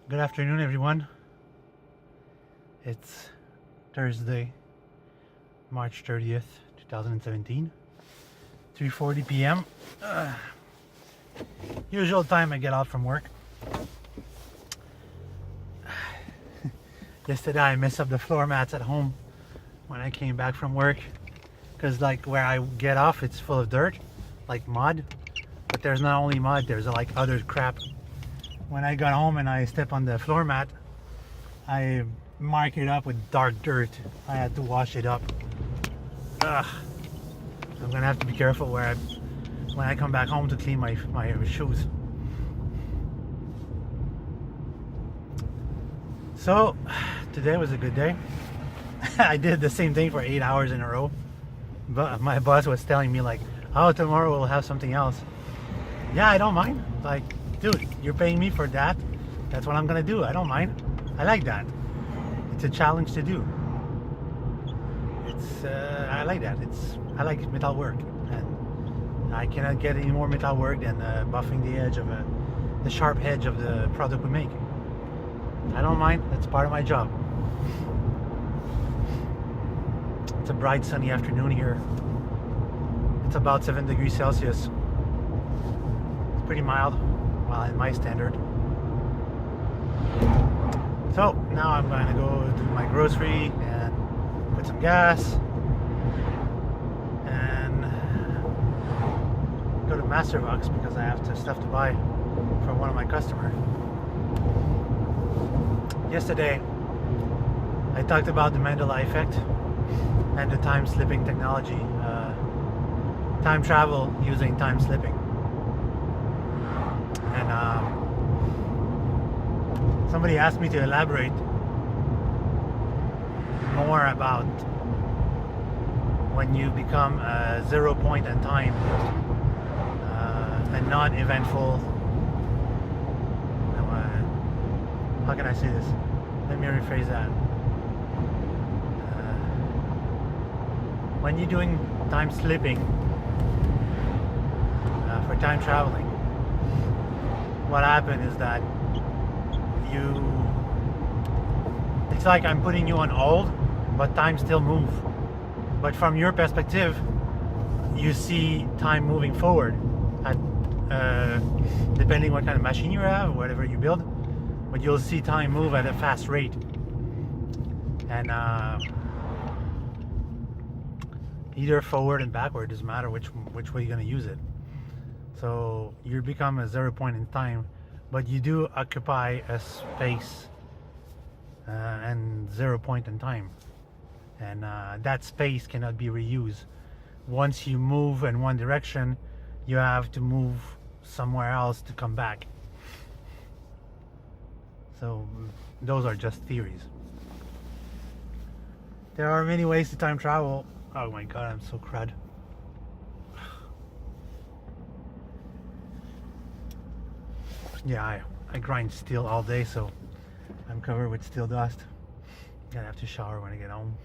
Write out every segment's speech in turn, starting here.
Good afternoon, everyone. It's Thursday, March 30th, 2017, 3:40 p.m. Usual time I get out from work. Yesterday I messed up the floor mats at home when I came back from work, because like where I get off, it's full of dirt, like mud. But there's not only mud, there's like other crap. When I got home and I stepped on the floor mat, I marked it up with dark dirt. I had to wash it up. Ugh. I'm gonna have to be careful when I come back home to clean my shoes. So today was a good day. I did the same thing for 8 hours in a row, but my boss was telling me like, oh, tomorrow we'll have something else. Yeah, I don't mind. Like, dude, you're paying me for that. That's what I'm gonna do. I don't mind. I like that. It's a challenge to do. I like that. I like metal work, and I cannot get any more metal work than buffing the edge of the sharp edge of the product we make. I don't mind. That's part of my job. It's a bright sunny afternoon here. It's about 7 degrees Celsius. It's pretty mild, well, in my standard. So now I'm going to go do my grocery and put some gas and go to Masterbox because I have stuff to buy for one of my customers. Yesterday I talked about the Mandela effect and the time slipping technology, time travel using time slipping. And somebody asked me to elaborate more about when you become a 0 point in time, a non-eventful, how can I say this? Let me rephrase that. When you're doing time slipping for time traveling, what happened is that it's like I'm putting you on hold, but time still moves. But from your perspective, you see time moving forward at, depending what kind of machine you have, whatever you build, but you'll see time move at a fast rate. And either forward and backward, doesn't matter which way you're going to use it. So you become a 0 point in time, but you do occupy a space and 0 point in time, and that space cannot be reused. Once you move in one direction, you have to move somewhere else to come back. So those are just theories. There are many ways to time travel. Oh my god, I'm so crud. Yeah, I grind steel all day, so I'm covered with steel dust. Gonna have to shower when I get home.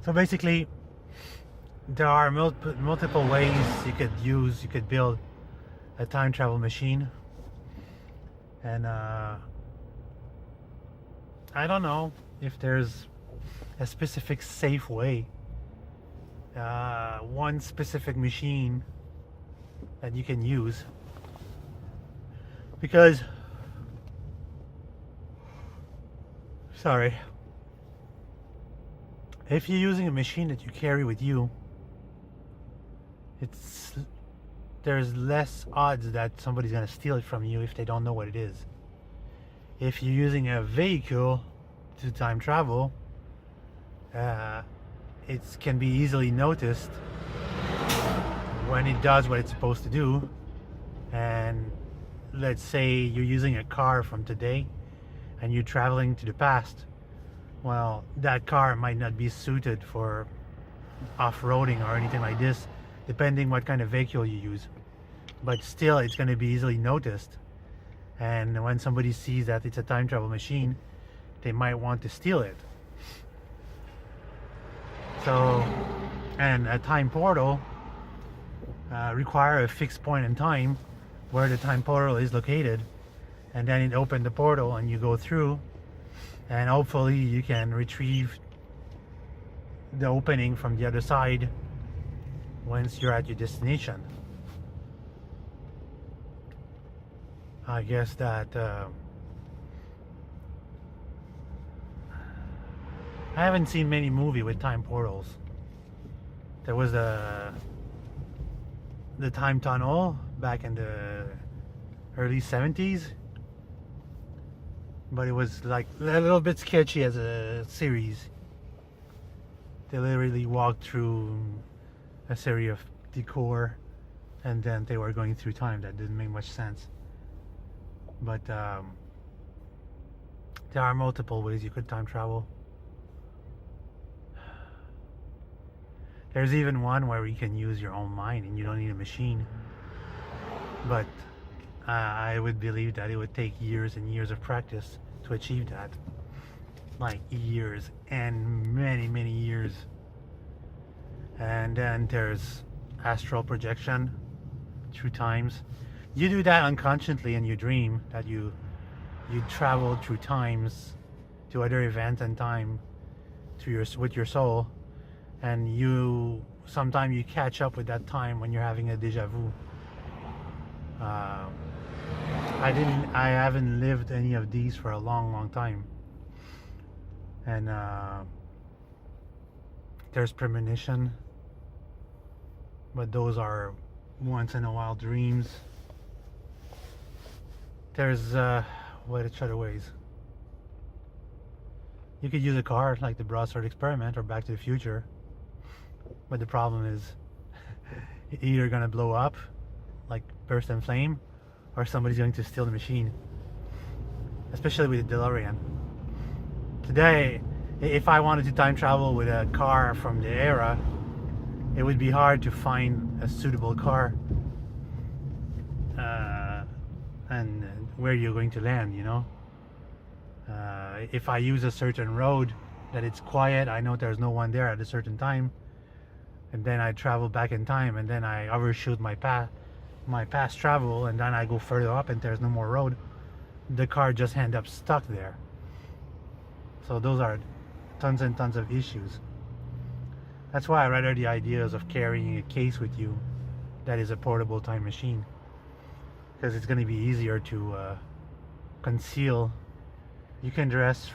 So basically, there are multiple ways you could build a time travel machine. And I don't know if there's a specific safe way, one specific machine that you can use, because if you're using a machine that you carry with you, there's less odds that somebody's gonna steal it from you if they don't know what it is. If you're using a vehicle to time travel, it can be easily noticed when it does what it's supposed to do. And let's say you're using a car from today and you're traveling to the past. Well, that car might not be suited for off-roading or anything like this, depending what kind of vehicle you use. But still, it's going to be easily noticed. And when somebody sees that it's a time travel machine, they might want to steal it. So, and a time portal require a fixed point in time where the time portal is located, and then it opened the portal and you go through, and hopefully you can retrieve the opening from the other side once you're at your destination. I guess that I haven't seen many movies with time portals. There was the time tunnel back in the early 70s, but it was like a little bit sketchy as a series. They literally walked through a series of decor and then they were going through time. That didn't make much sense. But there are multiple ways you could time travel. There's even one where you can use your own mind and you don't need a machine. But I would believe that it would take years and years of practice to achieve that. Like years and many, many years. And then there's astral projection through times. You do that unconsciously in your dream, that you travel through times to other events and time with your soul, and sometimes you catch up with that time when you're having a deja vu. I haven't lived any of these for a long time, and there's premonition, but those are once in a while dreams. There's which other ways? You could use a car like the Brossard experiment or Back to the Future, but the problem is it's either gonna blow up, like burst in flame, or somebody's going to steal the machine. Especially with the DeLorean. Today, if I wanted to time travel with a car from the era, it would be hard to find a suitable car and where you're going to land, you know. If I use a certain road that it's quiet, I know there's no one there at a certain time, and then I travel back in time, and then I overshoot my past travel, and then I go further up and there's no more road, the car just ends up stuck there. So those are tons and tons of issues. That's why I rather the ideas of carrying a case with you that is a portable time machine, because it's going to be easier to conceal. You can dress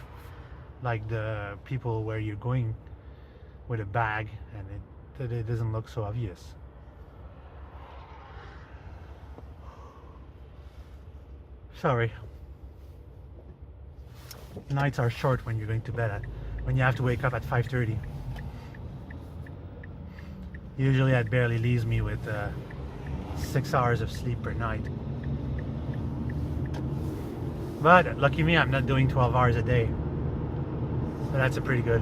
like the people where you're going with a bag, and it doesn't look so obvious. Sorry. Nights are short when you're going to bed when you have to wake up at 5:30. Usually that barely leaves me with 6 hours of sleep per night. But lucky me, I'm not doing 12 hours a day. So that's a pretty good.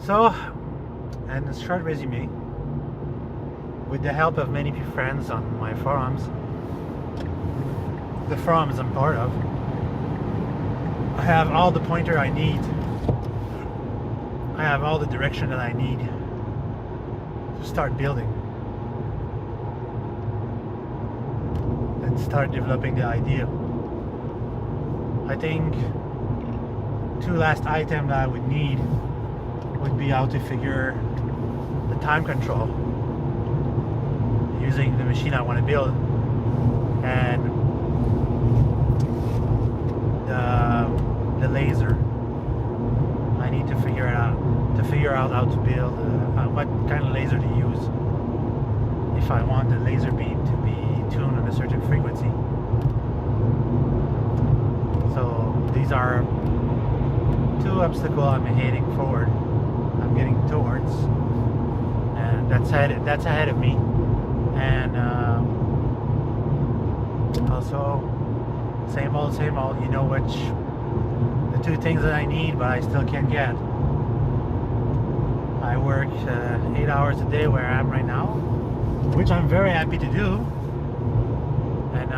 So, and a short resume. With the help of many friends on my forums, the forums I'm part of, I have all the pointer I need. I have all the direction that I need to start building and start developing the idea. I think 2 last items that I would need would be how to figure the time control using the machine I want to build, and the laser. I need to figure out how to build what kind of laser to use if I want the laser beam to be tuned on a certain frequency. So these are 2 obstacles I'm heading forward. I'm getting towards, and that's ahead of me. And also same old, you know, which the 2 things that I need but I still can't get. I work 8 hours a day where I am right now, which I'm very happy to do, and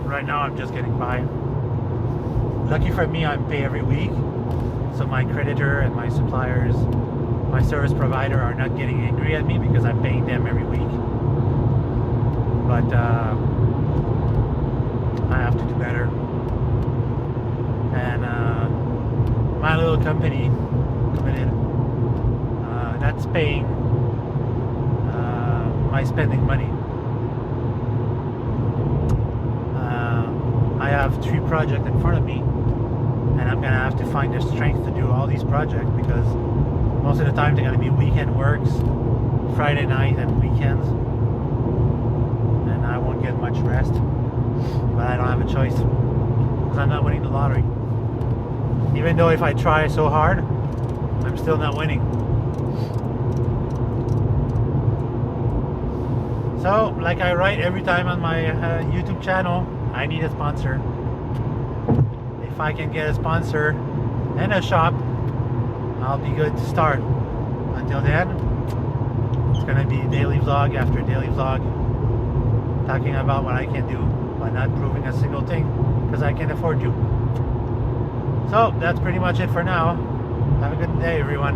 right now I'm just getting by. Lucky for me, I'm paid every week, so my creditor and my suppliers my service provider are not getting angry at me because I'm paying them every week. But I have to do better. And my little company committed, that's paying my spending money. I have 3 projects in front of me, and I'm gonna have to find the strength to do all these projects because most of the time they're gonna be weekend works, Friday night and weekends, and I won't get much rest. But I don't have a choice because I'm not winning the lottery. Even though if I try so hard, I'm still not winning. So, like I write every time on my YouTube channel, I need a sponsor. If I can get a sponsor and a shop, I'll be good to start. Until then, it's gonna be daily vlog after daily vlog, talking about what I can do, but not proving a single thing, because I can afford to. So, that's pretty much it for now. Have a good day, everyone.